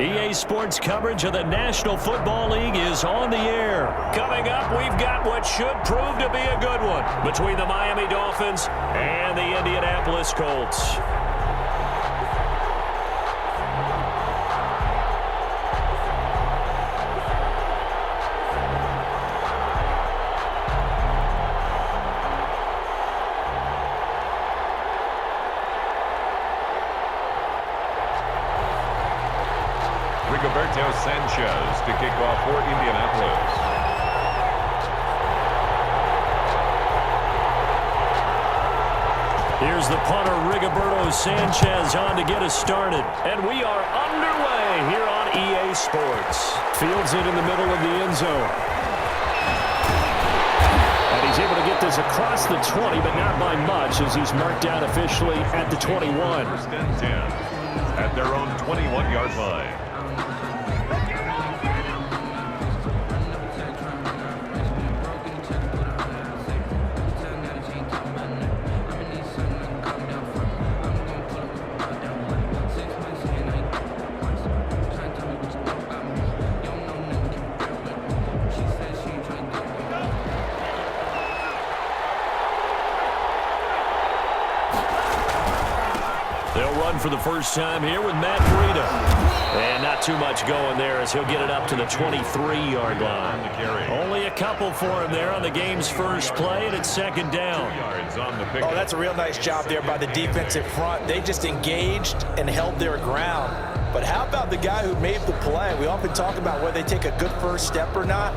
EA Sports coverage of the National Football League is on the air. Coming up, we've got what should prove to be a good one between the Miami Dolphins and the Indianapolis Colts. Sanchez to kick off for Indianapolis. Here's the punter, Rigoberto Sanchez, on to get us started. And we are underway here on EA Sports. Fields it in the middle of the end zone. And he's able to get this across the 20, but not by much, as he's marked down officially at the 21. First and 10 at their own 21-yard line. For the first time here with Matt Breida. And not too much going there as he'll get it up to the 23-yard line. Only a couple for him there on the game's first play, and it's second down. Oh, that's a real nice job there by the defensive front. They just engaged and held their ground. But how about the guy who made the play? We often talk about whether they take a good first step or not.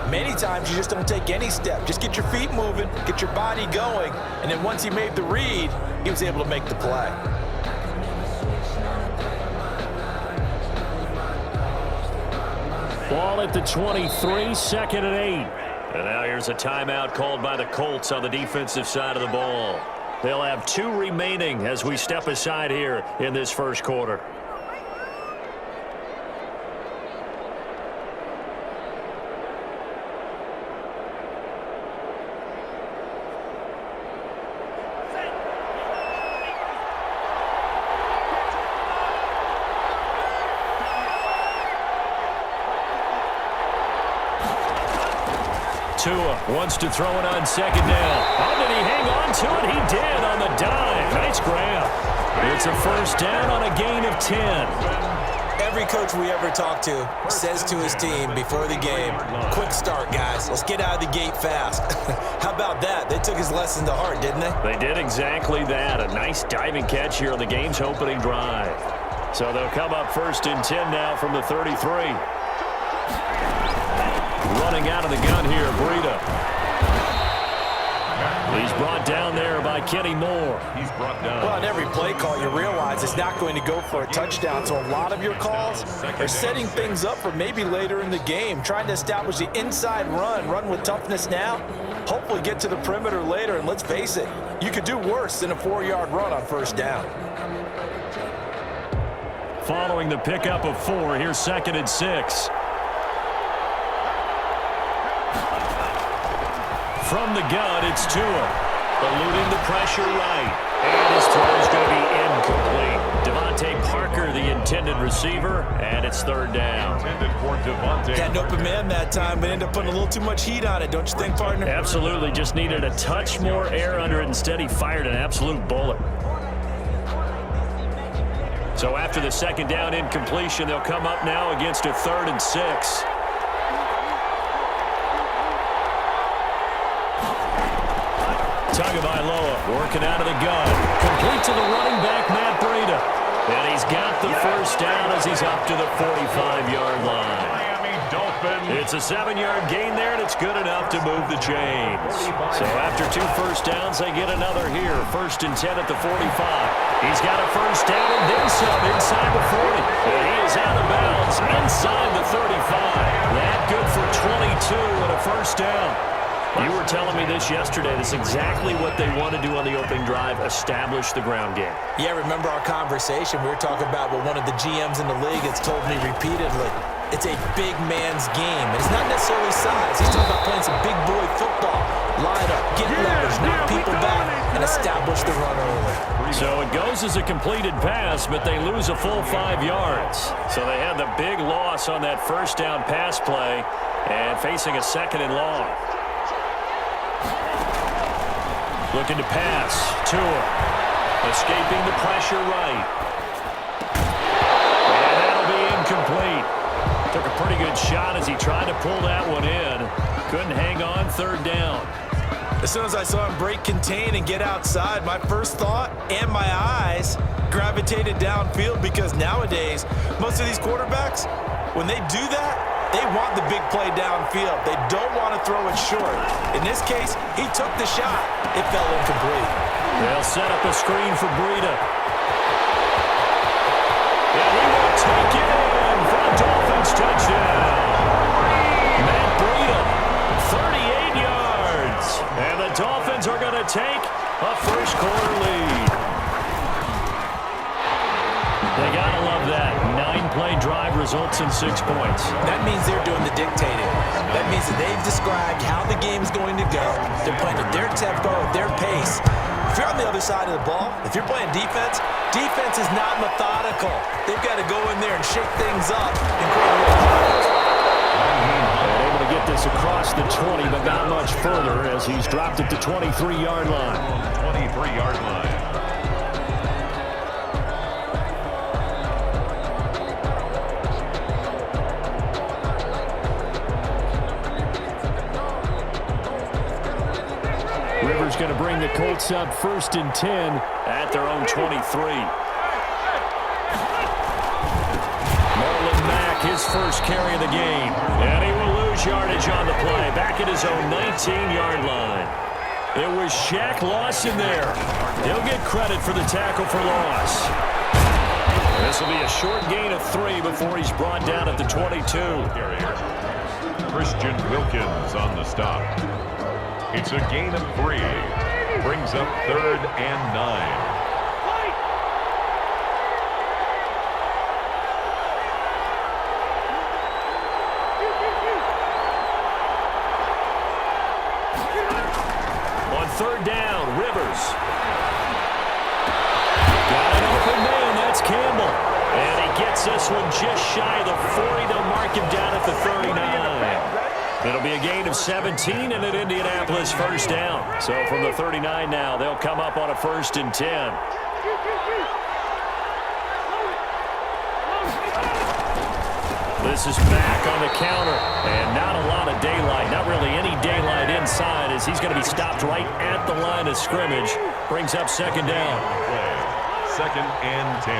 Many times you just don't take any step. Just get your feet moving, get your body going, and then once he made the read, he was able to make the play. Ball at the 23, second and 8. And now here's a timeout called by the Colts on the defensive side of the ball. They'll have 2 remaining as we step aside here in this first quarter. Tua wants to throw it on second down. Oh, did he hang on to it? He did on the dime. Nice grab. It's a first down on a gain of 10. Every coach we ever talk to says to his team before the game, quick start, guys. Let's get out of the gate fast. How about that? They took his lesson to heart, didn't they? They did exactly that. A nice diving catch here on the game's opening drive. So they'll come up first and 10 now from the 33. Running out of the gun here, Breida. He's brought down there by Kenny Moore. He's brought down. Well, on every play call, you realize it's not going to go for a touchdown. So a lot of your calls are setting things up for maybe later in the game, trying to establish the inside run with toughness now, hopefully get to the perimeter later. And let's face it, you could do worse than a 4-yard run on first down. Following the pickup of 4, here's second and 6. From the gun, it's Tua. Eluding the pressure right. And his throw is going to be incomplete. Devontae Parker, the intended receiver, and it's third down. Had an open man that time, but ended up putting a little too much heat on it, don't you think, partner? Absolutely. Just needed a touch more air under it. Instead, he fired an absolute bullet. So after the second down incompletion, they'll come up now against a 3rd and 6. Tagovailoa working out of the gun. Complete to the running back, Matt Breida. And he's got the first down as he's up to the 45-yard line. It's a 7-yard gain there, and it's good enough to move the chains. So after 2 first downs, they get another here. 1st and 10 at the 45. He's got a first down and then some inside the 40. And he is out of bounds inside the 35. That good for 22 and a first down. You were telling me this yesterday. That's exactly what they want to do on the opening drive, establish the ground game. Yeah, remember our conversation. We were talking about what one of the GMs in the league has told me repeatedly. it's a big man's game. It's not necessarily size. He's talking about playing some big boy football. Line up, get leverage, knock people back, and establish the run early. So it goes as a completed pass, but they lose a full 5 yards. So they had the big loss on that first down pass play and facing a 2nd and long. Looking to pass. Tua escaping the pressure right. And that'll be incomplete. Took a pretty good shot as he tried to pull that one in. Couldn't hang on 3rd down. As soon as I saw him break contain and get outside, my first thought and my eyes gravitated downfield, because nowadays, most of these quarterbacks, when they do that, they want the big play downfield. They don't want to throw it short. In this case, he took the shot. It fell incomplete. They'll set up a screen for Breida. And he will take it in for a Dolphins touchdown. Matt Breida, 38 yards. And the Dolphins are going to take a first-quarter lead. They got to love that. 9-play drive results in 6 points. That means they're doing the dictating. That means that they've described how the game's going to go. They're playing at their tempo, at their pace. If you're on the other side of the ball, if you're playing defense, defense is not methodical. They've got to go in there and shake things up and create a little chaos. Able to get this across the 20, but not much further as he's dropped it to 23-yard line. 23-yard line. Rivers going to bring the Colts up 1st and 10 at their own 23. Marlon Mack, his first carry of the game. And he will lose yardage on the play. Back at his own 19-yard line. It was Shaq Lawson there. He'll get credit for the tackle for loss. This will be a short gain of 3 before he's brought down at the 22. Christian Wilkins on the stop. It's a gain of 3. Brings up 3rd and 9. On 3rd down, Rivers. Got an open man, that's Campbell. And he gets this one just shy of the 40. They'll mark him down at the 39. It'll be a gain of 17 and an Indianapolis first down. So from the 39 now, they'll come up on a 1st and 10. This is back on the counter, and not a lot of daylight. Not really any daylight inside as he's going to be stopped right at the line of scrimmage. Brings up 2nd down. 2nd and 10.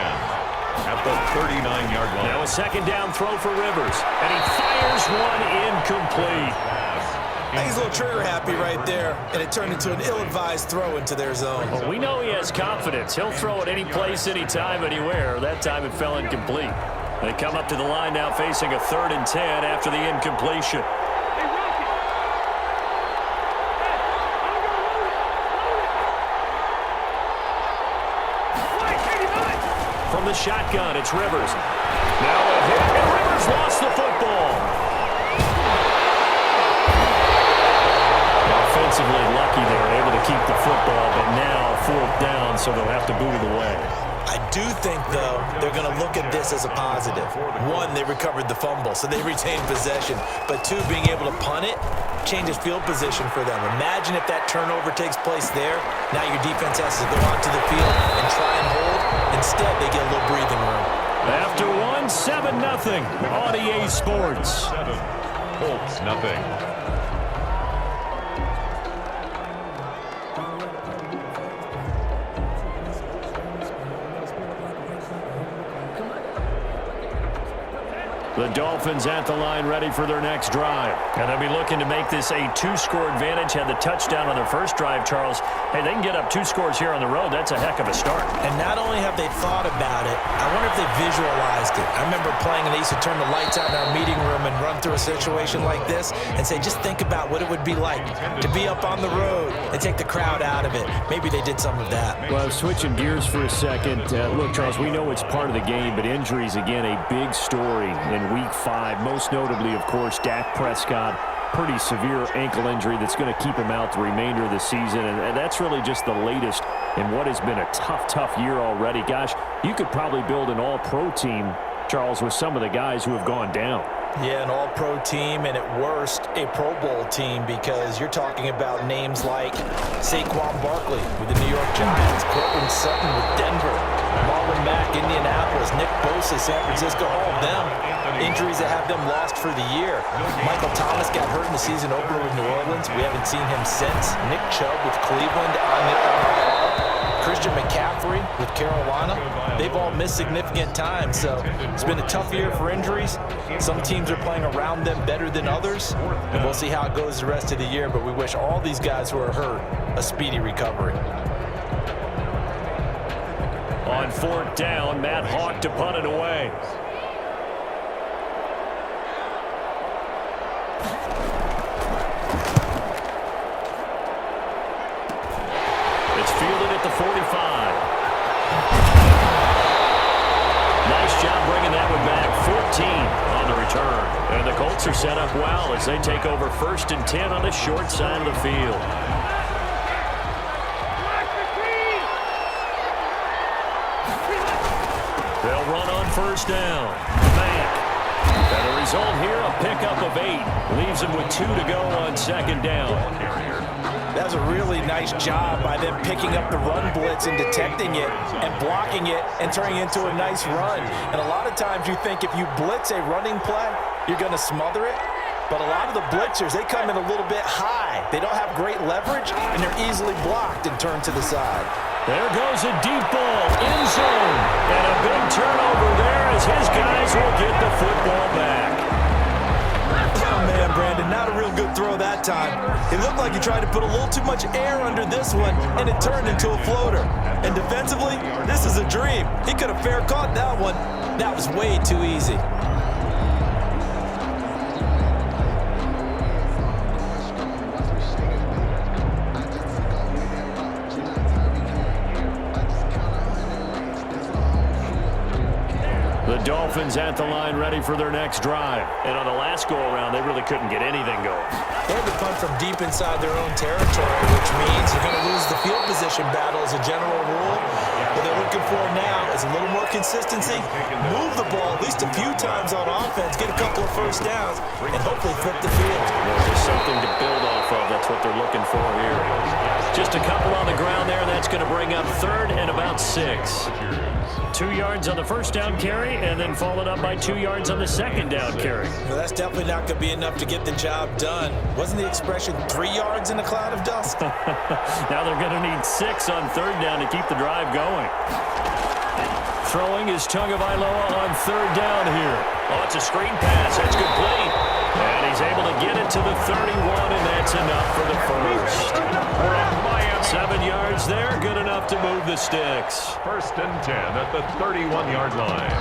At the 39-yard line. Now a 2nd down throw for Rivers. And he fires one incomplete. I think he's a little trigger happy right there, and it turned into an ill-advised throw into their zone. Well, we know he has confidence. He'll throw it any place, anytime, anywhere. That time it fell incomplete. They come up to the line now facing a 3rd and 10 after the incompletion. From the shotgun, it's Rivers. Now a hit, and Rivers lost the football. Offensively lucky they were able to keep the football, but now 4th down, so they'll have to boot it away. I do think, though, they're going to look at this as a positive. 1, they recovered the fumble, so they retained possession. But 2, being able to punt it changes field position for them. Imagine if that turnover takes place there. Now your defense has to go onto the field and try and hold. Instead, they get a little breathing room. After 1, 7-0 on EA Sports. 7. Colts, nothing. The Dolphins at the line ready for their next drive. And they'll be looking to make this a 2-score advantage. Had the touchdown on their first drive, Charles. Hey, they can get up 2 scores here on the road. That's a heck of a start. And not only have they thought about it, I wonder if they visualized it. I remember playing, and they used to turn the lights out in our meeting room and run through a situation like this and say, just think about what it would be like to be up on the road and take the crowd out of it. Maybe they did some of that. Well, switching gears for a second. Look, Charles, we know it's part of the game, but injuries, again, a big story in Week Week 5. Most notably, of course, Dak Prescott. Pretty severe ankle injury that's going to keep him out the remainder of the season. And that's really just the latest in what has been a tough year already. Gosh, you could probably build an all-pro team, Charles, with some of the guys who have gone down. Yeah, an all-pro team, and at worst, a Pro Bowl team, because you're talking about names like Saquon Barkley with the New York Giants, Cortland Sutton with Denver, Marlon Mack, Indianapolis, Nick Bosa, San Francisco, all of them injuries that have them lost for the year. Michael Thomas got hurt in the season opener with New Orleans. We haven't seen him since. Nick Chubb with Cleveland on the Christian McCaffrey with Carolina. They've all missed significant time, so it's been a tough year for injuries. Some teams are playing around them better than others, and we'll see how it goes the rest of the year, but we wish all these guys who are hurt a speedy recovery. On 4th down, Matt Hawk to punt it away. It's fielded at the 45. Nice job bringing that one back. 14 on the return. And the Colts are set up well as they take over 1st and 10 on the short side of the field. They'll run on 1st down. Mack. And the result here, a pickup of 8. Leaves them with 2 to go on 2nd down. That was a really nice job by them picking up the run blitz and detecting it and blocking it and turning it into a nice run. And a lot of times you think if you blitz a running play, you're going to smother it. But a lot of the blitzers, they come in a little bit high. They don't have great leverage, and they're easily blocked and turned to the side. There goes a deep ball, end zone. And a big turnover there as his guys will get the football back. Oh, man, Brandon, not a real good throw that time. It looked like he tried to put a little too much air under this one, and it turned into a floater. And defensively, this is a dream. He could have fair caught that one. That was way too easy. The Dolphins at the line ready for their next drive. And on the last go-around, they really couldn't get anything going. They had to punt from deep inside their own territory, which means you're going to lose the field position battle as a general rule. What they're looking for now is a little more consistency, move the ball at least a few times on offense, get a couple of 1st downs, and hopefully flip the field. Well, there's something to build off of. That's what they're looking for here. Just a couple on the ground there. That's going to bring up 3rd and about 6. 2 yards on the 1st down carry, and then followed up by 2 yards on the 2nd down carry. Well, that's definitely not going to be enough to get the job done. Wasn't the expression 3 yards in a cloud of dust? Now they're going to need 6 on 3rd down to keep the drive going. Throwing is Tagovailoa on 3rd down here. Oh, it's a screen pass. That's complete. And he's able to get it to the 31, and that's enough for the 1st. 7 yards there, good enough to move the sticks. 1st and 10 at the 31-yard line.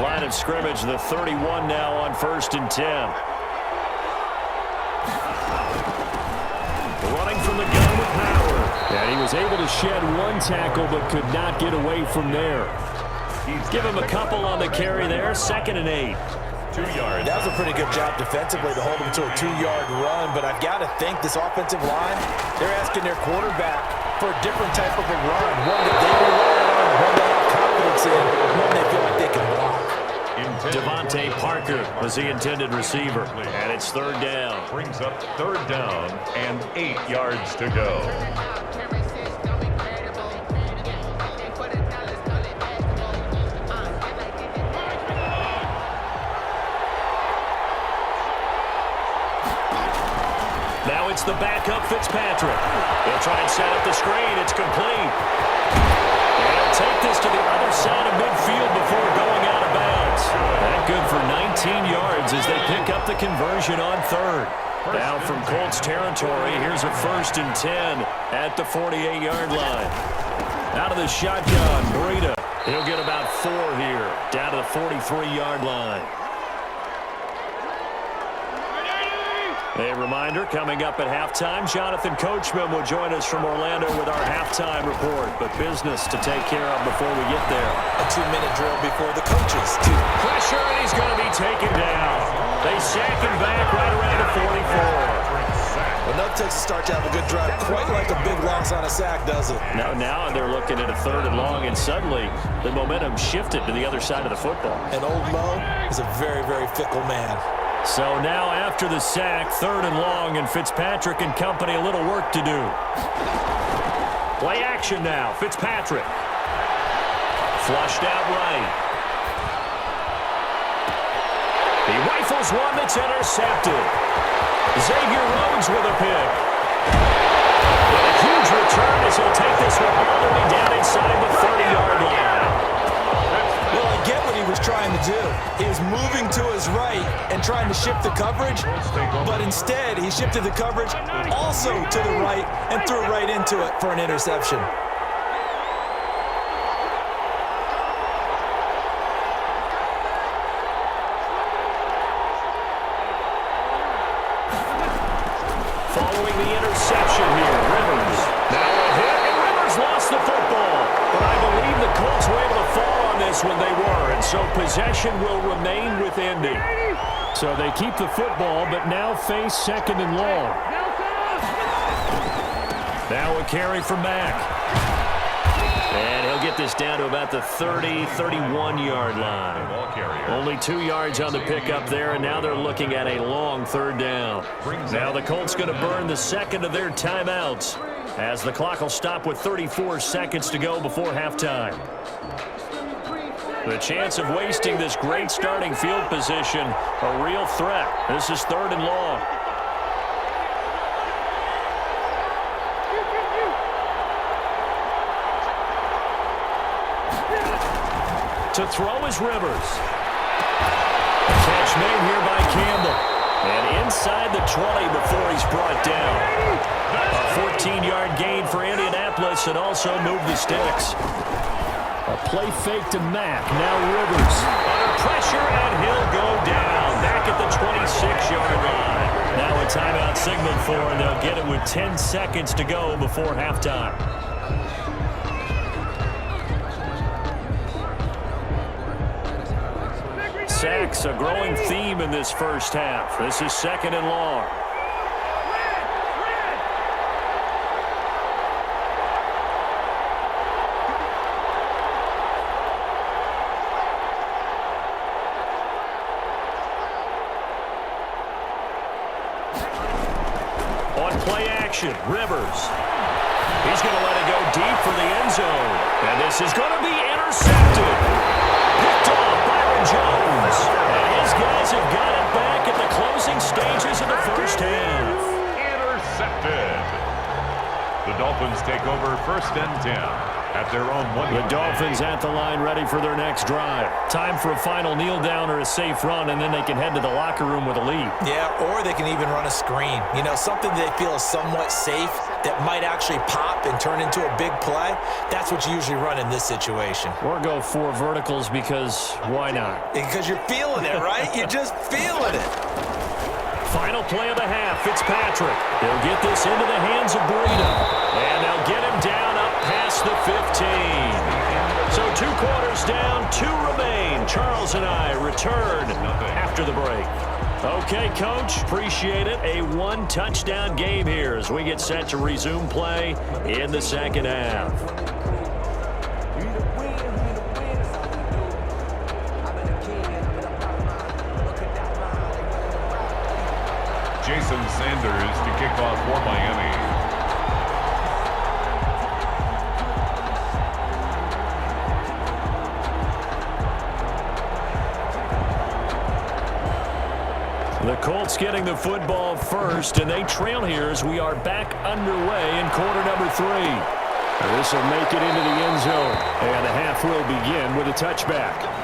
Line of scrimmage, the 31 now on 1st and 10. Running from the gun with power. And he was able to shed 1 tackle but could not get away from there. Give him a couple on the carry there, 2nd and 8. 2 yards. That was a pretty good job defensively to hold him to a 2-yard run, but I've got to think this offensive line, they're asking their quarterback for a different type of a run, one that they rely on, one they have confidence in, one they feel like they can block. Devontae Parker was the intended receiver, and it's 3rd down. Brings up 3rd down and 8 yards to go. Now it's the backup Fitzpatrick. They'll try and set up the screen. It's complete. And they'll take this to the other side of midfield before going out of bounds. That good for 19 yards as they pick up the conversion on 3rd. Down from Colts territory, here's a 1st and 10 at the 48-yard line. Out of the shotgun, Breida. He'll get about 4 here, down to the 43-yard line. A reminder, coming up at halftime, Jonathan Coachman will join us from Orlando with our halftime report. But business to take care of before we get there. A 2-minute drill before the coaches. Pressure, and he's going to be taken down. They sack him back right around the 44. Enough takes to start to have a good drive, quite like a big loss on a sack, does it? Now they're looking at a 3rd and long, and suddenly the momentum shifted to the other side of the football. And old Mo is a very, very fickle man. So now after the sack, 3rd and long, and Fitzpatrick and company a little work to do. Play action now. Fitzpatrick. Flushed out right. He rifles one that's intercepted. Xavier Rhodes with a pick. And a huge return as he'll take this one all the way down inside the 30-yard line. Well, I get what he was trying to do. He was moving to his right and trying to shift the coverage, but instead he shifted the coverage also to the right and threw right into it for an interception. Following the interception here, Rivers. Now a hit, and Rivers lost the football. But I believe the Colts were able to fall on this when they were, and so possession will remain with Indy. So they keep the football, but now face 2nd and long. Now a carry for Mack. And he'll get this down to about the 30, 31-yard line. Only 2 yards on the pickup there, and now they're looking at a long 3rd down. Now the Colts going to burn the 2nd of their timeouts as the clock will stop with 34 seconds to go before halftime. The chance of wasting this great starting field position, a real threat. This is 3rd and long. To throw is Rivers. Catch made here by Campbell. And inside the 20 before he's brought down. A 14-yard gain for Indianapolis and also moved the sticks. A play fake to Mack. Now Rivers. Under pressure, and he'll go down. Back at the 26-yard line. Now a timeout signaled for, and they'll get it with 10 seconds to go before halftime. Sacks, a growing theme in this first half. This is 2nd and long. On play action, Rivers. He's going to let it go deep for the end zone. And this is going to be intercepted. Picked off Byron Jones. And his guys have got it back at the closing stages of the first half. Intercepted. The Dolphins take over 1st and 10 at their own 1. The Dolphins at the line ready for their next drive. Time for a final kneel down or a safe run, and then they can head to the locker room with a lead. Yeah, or they can even run a screen. You know, something they feel is somewhat safe that might actually pop and turn into a big play. That's what you usually run in this situation. Or go 4 verticals because why not? Because you're feeling it, right? You're just feeling it. Final play of the half, Fitzpatrick. They'll get this into the hands of Burrito. And they'll get him down up past the 15. So 2 quarters down, 2 remain. Charles and I return after the break. Okay, Coach, appreciate it. A 1-touchdown game here as we get set to resume play in the second half. Jason Sanders to kick off for Miami. The Colts getting the football first, and they trail here as we are back underway in quarter number 3. This will make it into the end zone, and the half will begin with a touchback.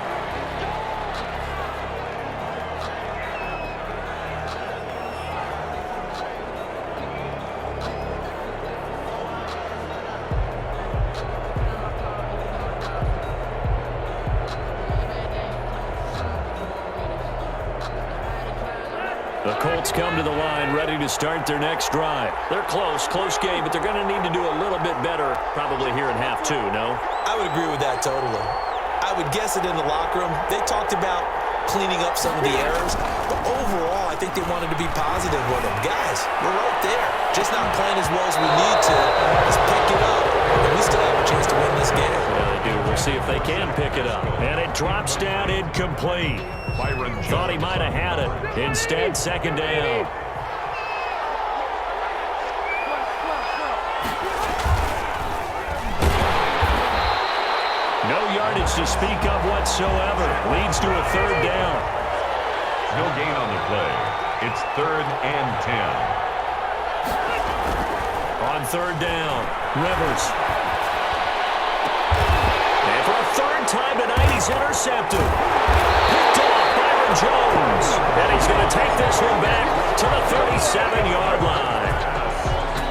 The Colts come to the line ready to start their next drive. They're close game, but they're going to need to do a little bit better probably here in half two, no? I would agree with that totally. I would guess it in the locker room. They talked about cleaning up some of the errors, but overall, I think they wanted to be positive with them. Guys, we're right there. Just not playing as well as we need to. Let's pick it up, and we still have a chance to win this game. Yeah, they do. We'll see if they can pick it up. And it drops down incomplete. Thought he might have had it. Instead, second down. No yardage to speak of whatsoever. Leads to a third down. No gain on the play. It's 3rd and 10. On third down, Rivers. And for a third time tonight, he's intercepted. Picked off Byron Jones. And he's going to take this one back to the 37-yard line.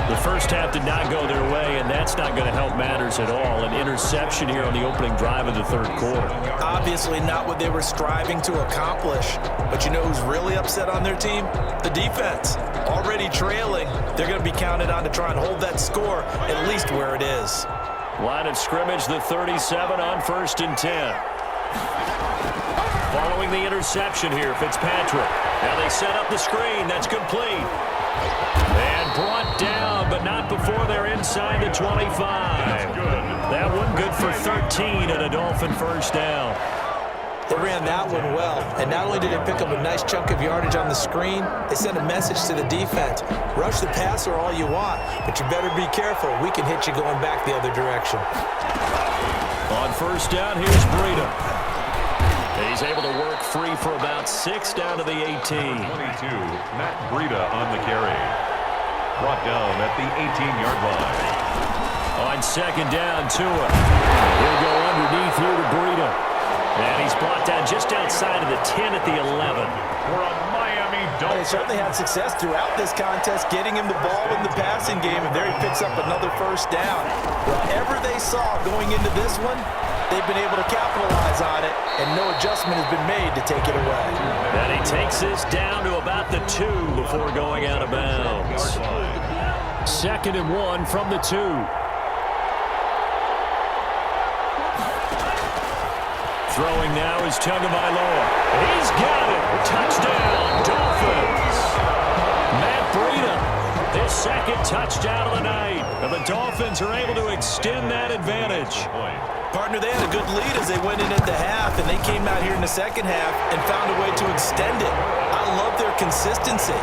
The first half did not go their way, and that's not going to help matters at all. An interception here on the opening drive of the third quarter. Obviously not what they were striving to accomplish. But you know who's really upset on their team? The defense. Already trailing. They're going to be counted on to try and hold that score at least where it is. Line of scrimmage, the 37 on 1st and 10. Following the interception here, Fitzpatrick. Now they set up the screen. That's complete. And brought down, but not before they're inside the 25. That one good for 13 and a Dolphin first down. They ran that one well, and not only did they pick up a nice chunk of yardage on the screen, they sent a message to the defense. Rush the passer all you want, but you better be careful. We can hit you going back the other direction. On first down, here's Breida. He's able to work free for about 6 down to the 18. 22, Matt Breida on the carry. Brought down at the 18-yard line. On second down, Tua. He'll go underneath here to Breida. And he's brought down just outside of the 10 at the 11. For a Miami Dolphins. They certainly had success throughout this contest, getting him the ball in the passing game, and there he picks up another first down. Whatever they saw going into this one, they've been able to capitalize on it, and no adjustment has been made to take it away. And he takes this down to about the 2 before going out of bounds. 2nd and 1 from the 2. Throwing now is Tagovailoa. He's got it. Touchdown, Dolphins. Matt Breida, his second touchdown of the night. And the Dolphins are able to extend that advantage. Partner, they had a good lead as they went in at the half, and they came out here in the second half and found a way to extend it. I love their consistency.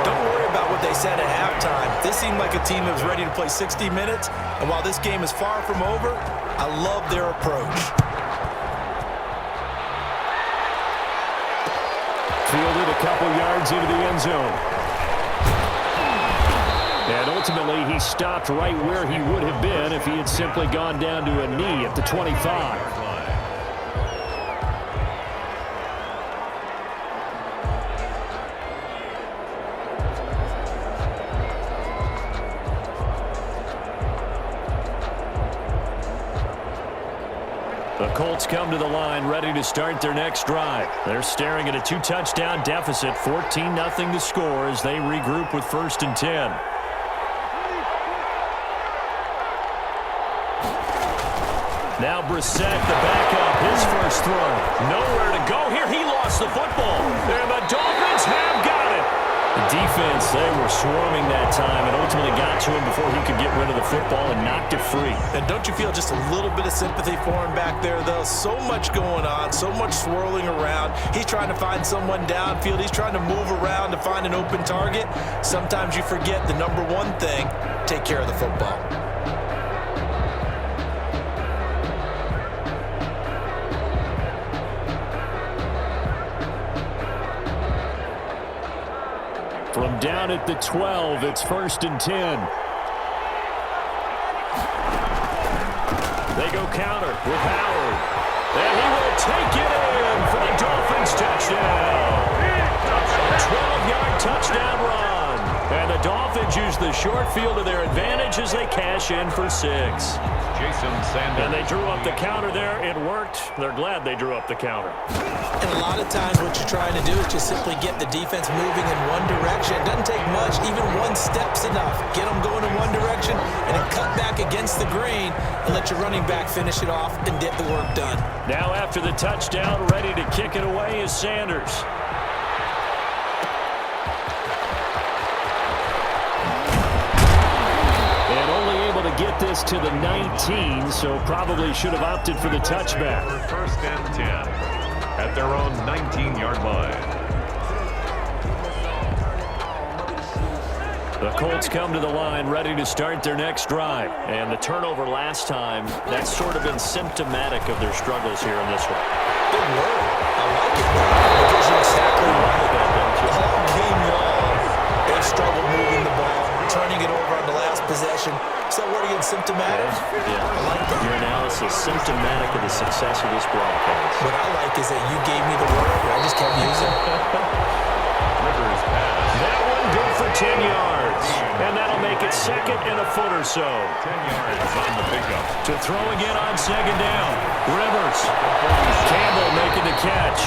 Don't worry about what they said at halftime. This seemed like a team that was ready to play 60 minutes, and while this game is far from over, I love their approach. Fielded a couple yards into the end zone. And ultimately, he stopped right where he would have been if he had simply gone down to a knee at the 25. The Colts come to the line ready to start their next drive. They're staring at a 2-touchdown deficit, 14-0 to score as they regroup with 1st and 10. Now Brissett, the backup, his first throw. Nowhere to go here. He lost the football. And the Dolphins have got it. The defense, they were swarming that time and ultimately got to him before he could get rid of the football and knocked it free. And don't you feel just a little bit of sympathy for him back there, though? So much going on, so much swirling around. He's trying to find someone downfield. He's trying to move around to find an open target. Sometimes you forget the number one thing, take care of the football. From down at the 12, it's 1st and 10. They go counter with Howard. And he will take it in for the Dolphins touchdown. 12-yard touchdown run. And the Dolphins use the short field to their advantage as they cash in for 6. Jason Sanders. And they drew up the counter there. It worked. They're glad they drew up the counter. And a lot of times what you're trying to do is just simply get the defense moving in one direction. It doesn't take much. Even one step's enough. Get them going in one direction and then cut back against the green and let your running back finish it off and get the work done. Now after the touchdown, ready to kick it away is Sanders. And only able to get this to the 19, so probably should have opted for the touchback. First and 10 at their own 19-yard line. The Colts come to the line ready to start their next drive. And the turnover last time, that's sort of been symptomatic of their struggles here in this one. Good word. I like it, because you're exactly right. All game long, they've struggled moving the ball, turning it over on the last possession. So what again, symptomatic? Yeah. I like that. Your analysis symptomatic of the success of this broadcast. What I like is that you gave me the word, and I just kept using it. Rivers pass. That one good for 10 yards. And that'll make it second and a foot or so. 10 yards on the pickup. To throw again on second down. Rivers. Campbell making the catch.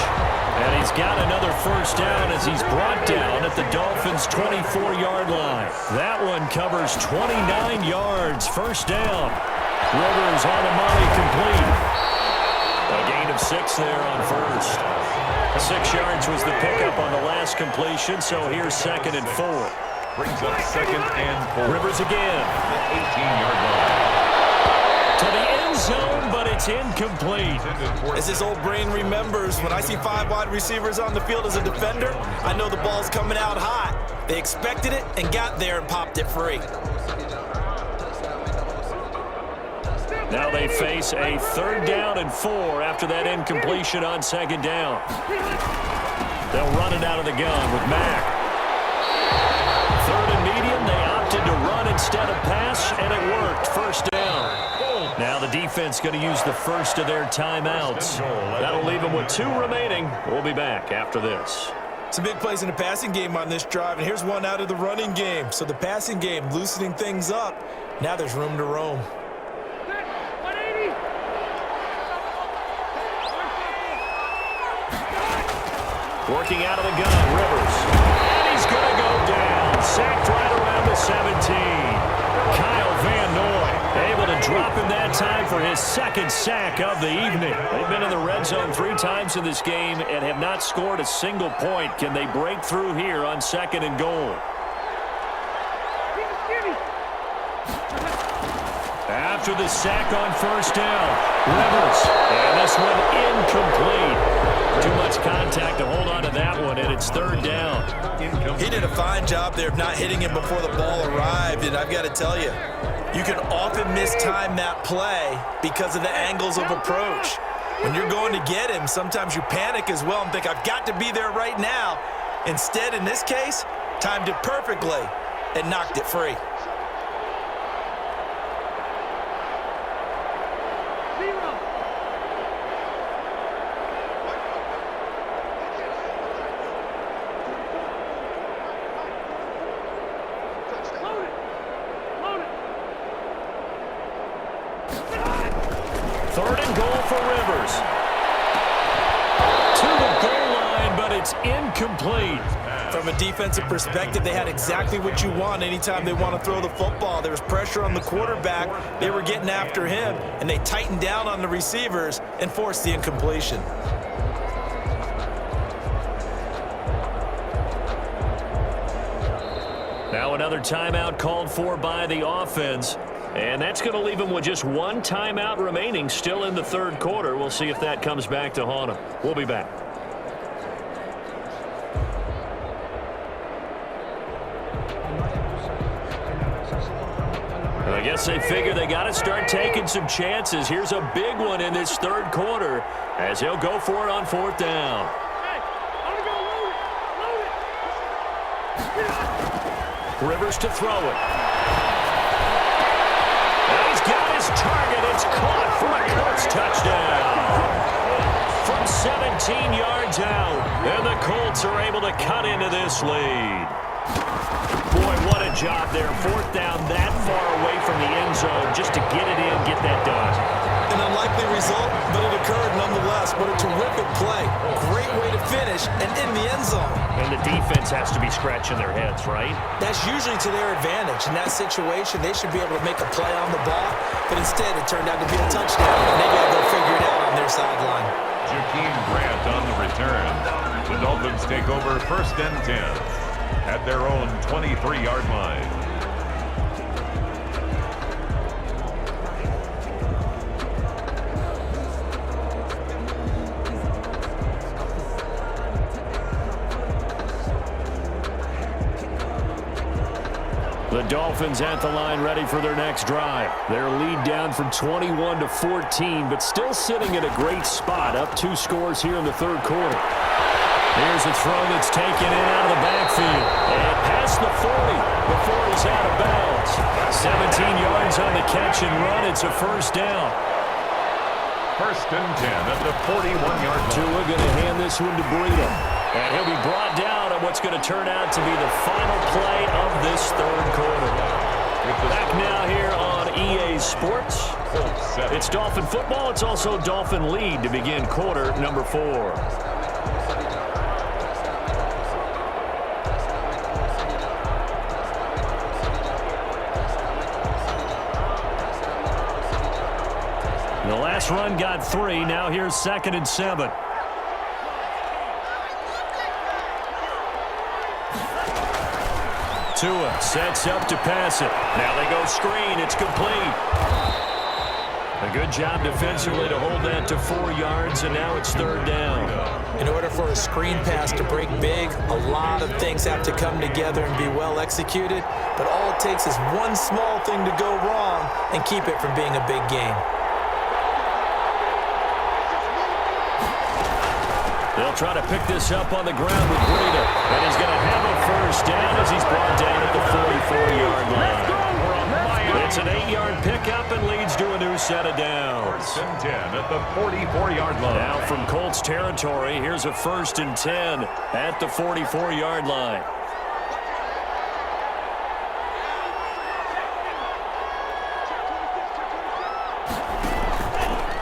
And he's got another first down as he's brought down at the Dolphins' 24-yard line. That one covers 29 yards. First down. Rivers on the money, complete. A gain of 6 there on first. 6 yards was the pickup on the last completion, so here's second and 4. Brings up second and 4. Rivers again. 18-yard line. To the end zone, but it's incomplete. As his old brain remembers, when I see 5 wide receivers on the field as a defender, I know the ball's coming out hot. They expected it and got there and popped it free. Now they face a 3rd down and 4 after that incompletion on second down. They'll run it out of the gun with Mack. 3rd and medium, they opted to run instead of pass, and it worked. First down. Now the defense going to use the first of their timeouts. That'll leave them with 2 remaining. We'll be back after this. Some big plays in the passing game on this drive, and here's one out of the running game. So the passing game loosening things up. Now there's room to roam. Working out of the gun, Rivers. And he's going to go down. Sacked right around the 17. Kyle Van Noy able to drop him that time for his 2nd sack of the evening. They've been in the red zone 3 times in this game and have not scored a single point. Can they break through here on 2nd and goal? After the sack on first down, Rivers. And this one incomplete. Too much contact to hold on to that one, and it's 3rd down. He did a fine job there of not hitting him before the ball arrived, and I've got to tell you, you can often mistime that play because of the angles of approach. When you're going to get him, sometimes you panic as well and think, I've got to be there right now. Instead, in this case, timed it perfectly and knocked it free. Incomplete. From a defensive perspective, they had exactly what you want anytime they want to throw the football. There was pressure on the quarterback. They were getting after him, and they tightened down on the receivers and forced the incompletion. Now another timeout called for by the offense. And that's going to leave them with just 1 timeout remaining still in the 3rd quarter. We'll see if that comes back to haunt them. We'll be back. I guess they figure they got to start taking some chances. Here's a big one in this 3rd quarter as he'll go for it on 4th down. Rivers to throw it. And he's got his target. It's caught for a Colts touchdown. From 17 yards out. And the Colts are able to cut into this lead. Boy, what a job there. Fourth down that far away from the end zone just to get it in, get that done. An unlikely result, but it occurred nonetheless. What a terrific play. Great way to finish and in the end zone. And the defense has to be scratching their heads, right? That's usually to their advantage. In that situation, they should be able to make a play on the ball, but instead it turned out to be a touchdown. And they got to go figure it out on their sideline. Jakeem Grant on the return. The Dolphins take over 1st and 10 at their own 23-yard line. The Dolphins at the line ready for their next drive. Their lead down from 21 to 14, but still sitting at a great spot, up 2 scores here in the third quarter. Here's a throw that's taken in out of the backfield. And past the 40 before he's out of bounds. 17 yards on the catch and run. It's a first down. 1st and 10 at the 41-yard line. Tua going to hand this one to Breida. And he'll be brought down on what's going to turn out to be the final play of this third quarter. Back now here on EA Sports. It's Dolphin football. It's also Dolphin lead to begin quarter number 4. The last run got 3. Now here's 2nd and 7. Tua sets up to pass it. Now they go screen. It's complete. A good job defensively to hold that to 4 yards, and now it's 3rd down. In order for a screen pass to break big, a lot of things have to come together and be well executed, but all it takes is one small thing to go wrong and keep it from being a big game. They'll try to pick this up on the ground with Breida, and he's going to have a first down as he's brought down at the 44-yard line. It's an 8-yard pickup and leads to a new set of downs. 1st and 10 at the 44-yard line. Now from Colts territory, here's a 1st and 10 at the 44-yard line.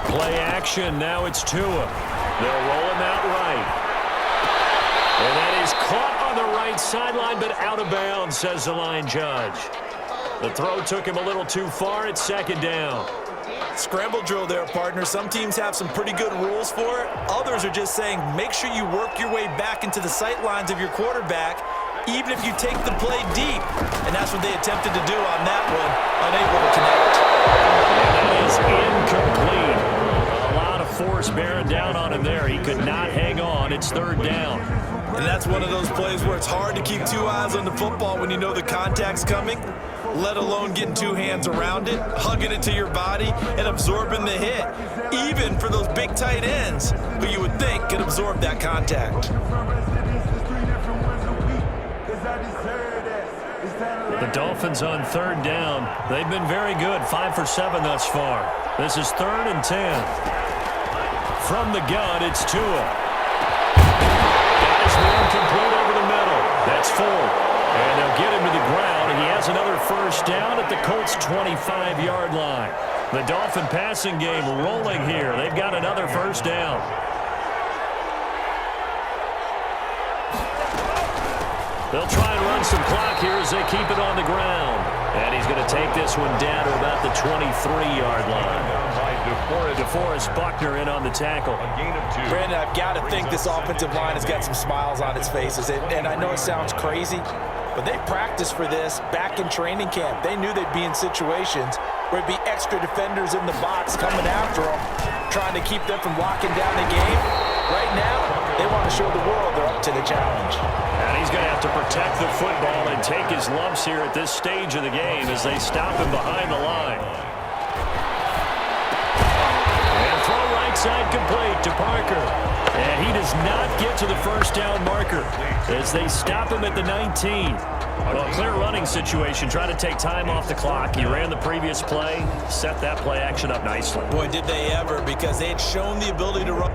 Play action. Now it's Tua. They'll roll him out right. And that is caught on the right sideline, but out of bounds, says the line judge. The throw took him a little too far. It's 2nd down. Scramble drill there, partner. Some teams have some pretty good rules for it. Others are just saying make sure you work your way back into the sight lines of your quarterback, even if you take the play deep. And that's what they attempted to do on that one, unable to connect. And that is incomplete. A lot of force bearing down on him there. He could not hang on. It's 3rd down. And that's one of those plays where it's hard to keep 2 eyes on the football when you know the contact's coming, let alone getting 2 hands around it, hugging it to your body, and absorbing the hit, even for those big tight ends who you would think could absorb that contact. The Dolphins on 3rd down. They've been very good, 5 for 7 thus far. This is 3rd and 10. From the gun, it's Tua. Guys, man, complete over the middle. That's 4. And they'll get him to the ground, and he has another first down at the Colts' 25-yard line. The Dolphin passing game rolling here. They've got another first down. They'll try and run some clock here as they keep it on the ground. And he's going to take this one down to about the 23-yard line. DeForest Buckner in on the tackle. Brandon, I've got to think this offensive line has got some smiles on its faces. And I know it sounds crazy, but they practiced for this back in training camp. They knew they'd be in situations where it'd be extra defenders in the box coming after them, trying to keep them from locking down the game. Right now, they want to show the world they're up to the challenge. And he's going to have to protect the football and take his lumps here at this stage of the game as they stop him behind the line. And throw right side complete to Parker. And he does not get to the first down marker as they stop him at the 19. Well, clear running situation, trying to take time off the clock. He ran the previous play, set that play action up nicely. Boy, did they ever, because they had shown the ability to run.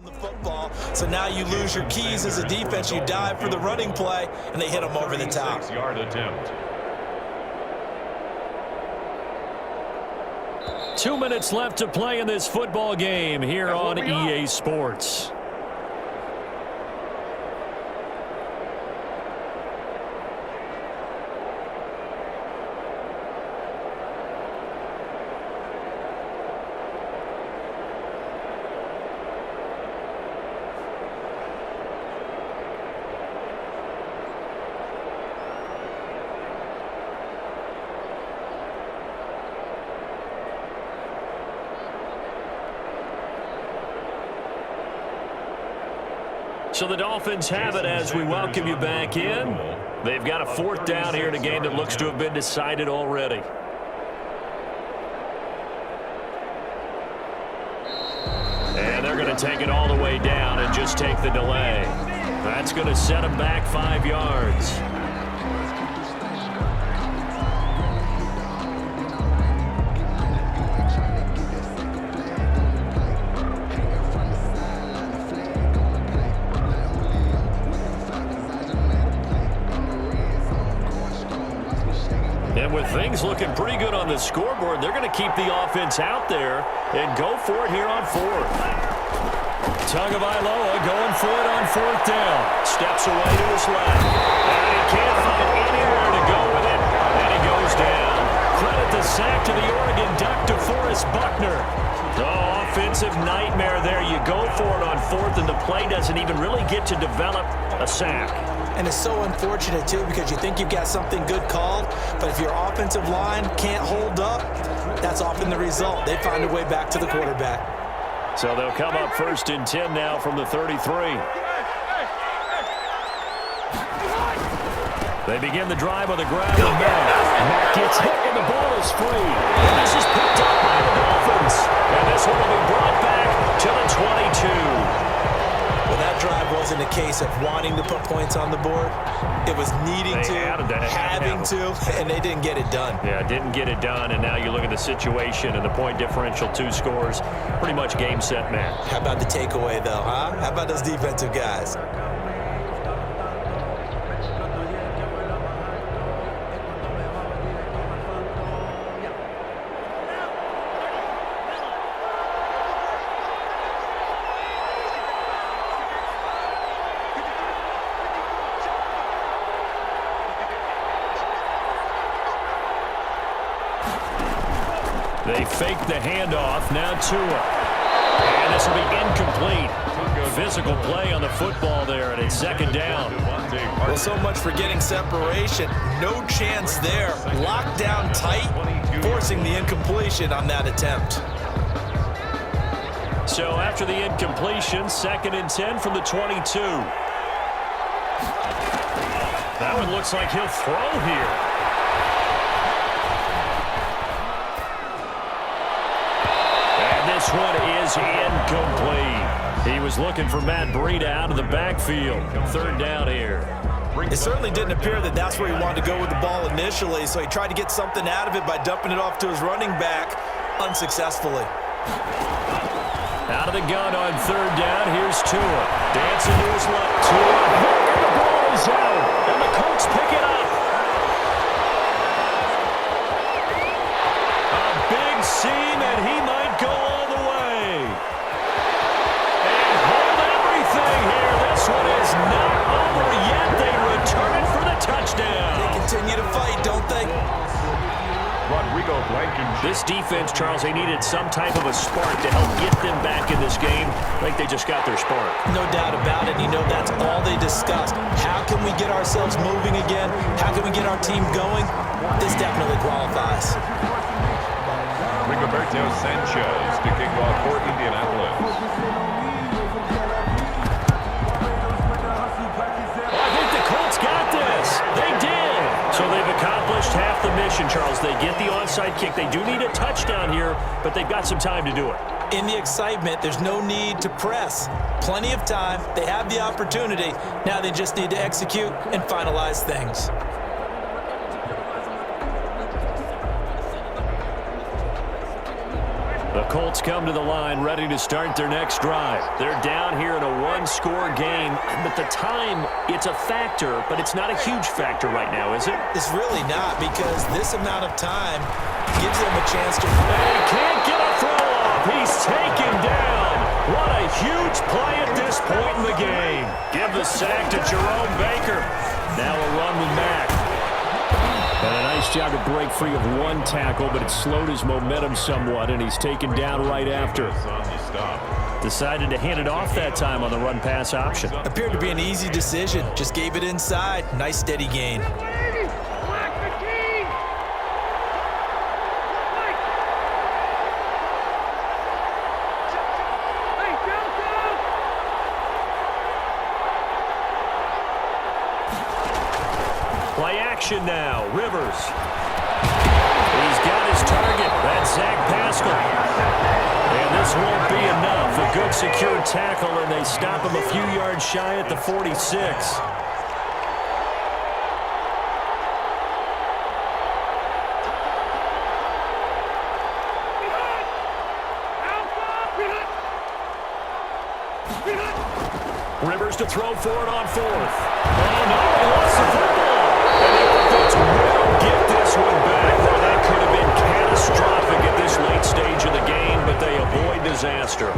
The football, so now you lose your keys as a defense. You dive for the running play, and they hit them over the top. 6-yard attempt. 2 minutes left to play in this football game here on EA Sports. So the Dolphins have it as we welcome you back in. They've got a 4th down here in a game that looks to have been decided already. And they're going to take it all the way down and just take the delay. That's going to set them back 5 yards. With things looking pretty good on the scoreboard, they're going to keep the offense out there and go for it here on 4th. Tagovailoa going for it on 4th down. Steps away to his left. And he can't find anywhere to go with it. And he goes down. Credit the sack to the Oregon Duck, DeForest Buckner. Oh, offensive nightmare there. You go for it on 4th, and the play doesn't even really get to develop a sack. And it's so unfortunate, too, because you think you've got something good called, but if your offensive line can't hold up, that's often the result. They find a way back to the quarterback. So they'll come up 1st and 10 now from the 33. They begin the drive with a grab of Matt. Matt gets hit, and the ball is free. And this is picked up by the Dolphins. And this one will be brought back to the 22. Well, that drive wasn't a case of wanting to put points on the board. It was needing having to, and they didn't get it done. Yeah, didn't get it done, and now you look at the situation and the point differential, 2 scores, pretty much game, set, match. How about the takeaway, though, huh? How about those defensive guys? They fake the handoff. Now Tua. And this will be incomplete. Physical play on the football there, and it's 2nd down. Well, so much for getting separation. No chance there. Locked down tight, forcing the incompletion on that attempt. So after the incompletion, 2nd and 10 from the 22. That one looks like he'll throw here. This one is incomplete. He was looking for Matt Breida out of the backfield. 3rd down here. It certainly didn't appear that that's where he wanted to go with the ball initially, so he tried to get something out of it by dumping it off to his running back unsuccessfully. Out of the gun on 3rd down. Here's Tua. Dancing to his left. Tua. And the ball is out. And the Colts pick it up. A big seam, and he might go all the way. And hold everything here. This one is not over yet. They return it for the touchdown. They continue to fight, don't they? This defense, Charles, they needed some type of a spark to help get them back in this game. I think they just got their spark. No doubt about it. You know, that's all they discussed. How can we get ourselves moving again? How can we get our team going? This definitely qualifies. Rigoberto Sanchez to kick off for Indianapolis. I think the Colts got this. They did. So they've accomplished half the mission, Charles. They get the onside kick. They do need a touchdown here, but they've got some time to do it. In the excitement, there's no need to press. Plenty of time. They have the opportunity. Now they just need to execute and finalize things. The Colts come to the line ready to start their next drive. They're down here in a one-score game, but the time, it's a factor, but it's not a huge factor right now, is it? It's really not, because this amount of time gives them a chance to... They can't get a throw off. He's taken down. What a huge play at this point in the game. Give the sack to Jerome Baker. Now a run with Mack. And a nice job to break free of one tackle, but it slowed his momentum somewhat, and he's taken down right after. Decided to hand it off that time on the run-pass option. Appeared to be an easy decision. Just gave it inside. Nice steady gain. Play action now. Rivers. He's got his target. That's Zach Pascal. And this won't be enough. A good secure tackle, and they stop him a few yards shy at the 46. Rivers to throw for it on fourth. Oh, no, he lost the football. And the offense will get this one back. Well, that could have been catastrophic at this late stage of the game, but they avoid disaster.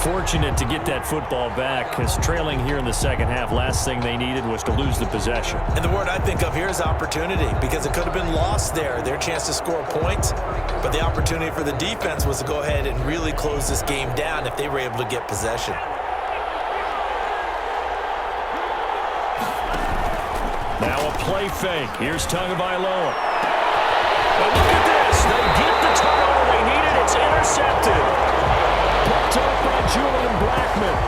Fortunate to get that football back, because trailing here in the second half, last thing they needed was to lose the possession. And the word I think of here is opportunity, because it could have been lost there, their chance to score points. But the opportunity for the defense was to go ahead and really close this game down if they were able to get possession. Now a play fake. Here's Tagovailoa. But look at this. They get the turnover they needed. It's intercepted. Picked up by Julian Blackman.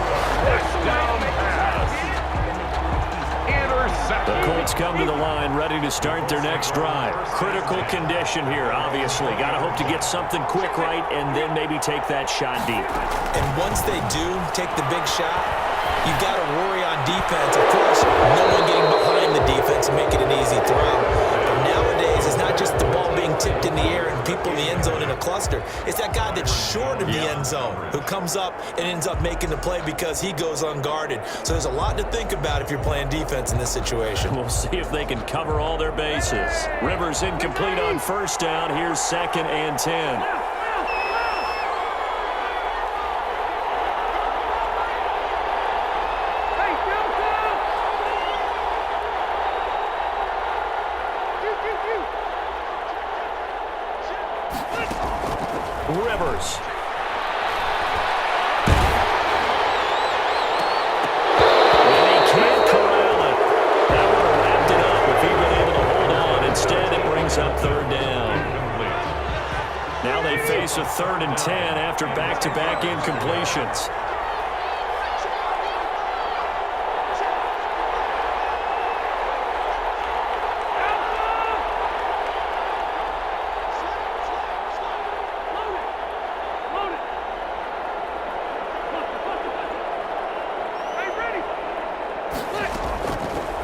Touchdown pass. Intercepted. The Colts come to the line ready to start their next drive. Critical condition here, obviously. Got to hope to get something quick right and then maybe take that shot deep. And once they do take the big shot, you've got to worry on defense. Of course, no one getting behind the defense and making an easy throw. But nowadays, it's not just the ball being tipped in the air and people in the end zone in a cluster. It's that guy that's short of the end zone who comes up and ends up making the play because he goes unguarded. So there's a lot to think about if you're playing defense in this situation. We'll see if they can cover all their bases. Rivers incomplete on first down. Here's 2nd and 10. Rivers. And he can't corral it. That would have wrapped it up if he'd been able to hold on. Instead, it brings up 3rd down. Now they face a 3rd and 10 after back-to-back incompletions.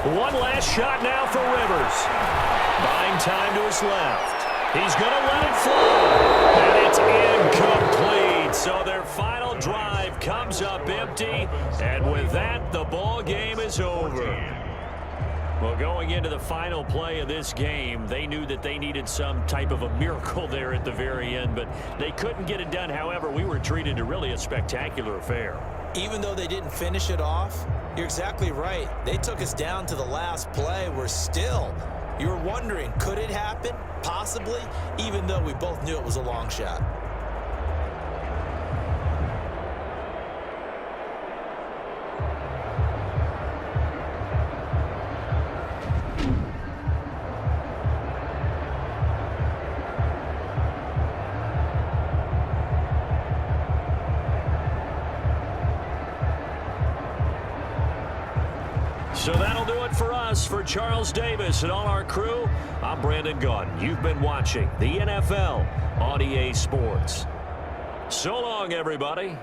One last shot now for Rivers. Buying time to his left. He's going to let it fly. And it's incomplete. So their final drive comes up empty. And with that, the ball game is over. Well, going into the final play of this game, they knew that they needed some type of a miracle there at the very end, but they couldn't get it done. However, we were treated to really a spectacular affair. Even though they didn't finish it off, you're exactly right. They took us down to the last play. We're still, you were wondering, could it happen? Possibly, even though we both knew it was a long shot. So that'll do it for us. For Charles Davis and all our crew, I'm Brandon Gaudin. You've been watching the NFL on EA Sports. So long, everybody.